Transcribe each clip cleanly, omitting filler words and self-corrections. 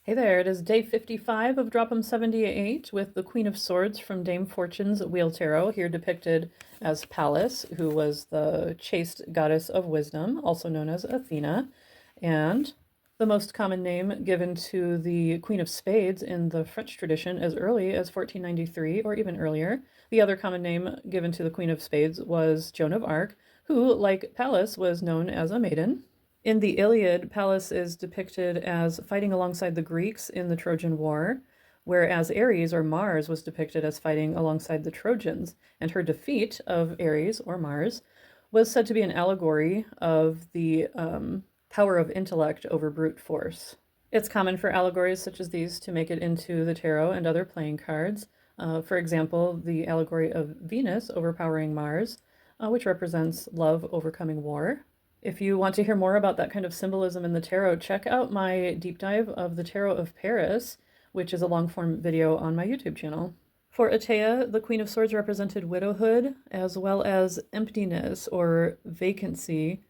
Hey there, it is day 55 of Drop 'em 78 with the Queen of Swords from Dame Fortune's Wheel Tarot, here depicted as Pallas, who was the chaste goddess of wisdom, also known as Athena, and the most common name given to the Queen of Spades in the French tradition as early as 1493 or even earlier. The other common name given to the Queen of Spades was Joan of Arc, who, like Pallas, was known as a maiden. In the Iliad, Pallas is depicted as fighting alongside the Greeks in the Trojan War, whereas Ares or Mars was depicted as fighting alongside the Trojans, and her defeat of Ares or Mars was said to be an allegory of the power of intellect over brute force. It's common for allegories such as these to make it into the tarot and other playing cards. For example, the allegory of Venus overpowering Mars, which represents love overcoming war. If you want to hear more about that kind of symbolism in the tarot, check out my deep dive of the Tarot of Paris, which is a long form video on my YouTube channel. For Atea, the Queen of Swords represented widowhood as well as emptiness or vacancy,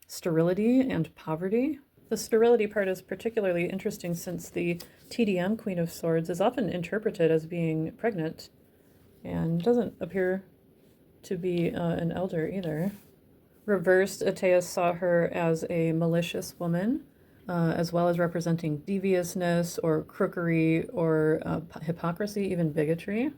sterility, and poverty. The sterility part is particularly interesting since the TDM Queen of Swords is often interpreted as being pregnant and doesn't appear to be an elder either. Reversed, Atea saw her as a malicious woman, as well as representing deviousness or crookery or hypocrisy, even bigotry.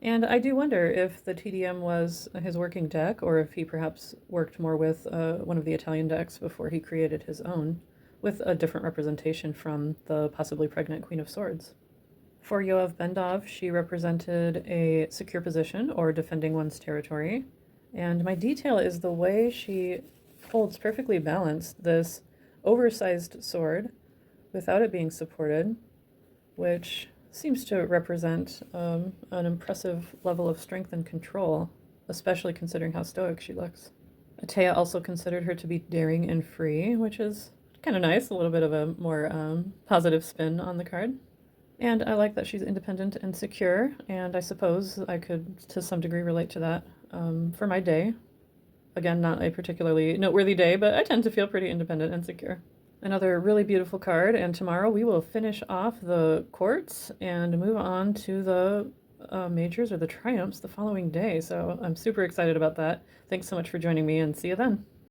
And I do wonder if the TDM was his working deck, or if he perhaps worked more with one of the Italian decks before he created his own, with a different representation from the possibly pregnant Queen of Swords. For Yoav Bendov, she represented a secure position or defending one's territory. And my detail is the way she holds perfectly balanced this oversized sword without it being supported, which seems to represent an impressive level of strength and control, especially considering how stoic she looks. Atea also considered her to be daring and free, which is kind of nice, a little bit of a more positive spin on the card. And I like that she's independent and secure, and I suppose I could, to some degree, relate to that for my day. Again, not a particularly noteworthy day, but I tend to feel pretty independent and secure. Another really beautiful card, and tomorrow we will finish off the courts and move on to the majors or the triumphs the following day. So I'm super excited about that. Thanks so much for joining me, and see you then.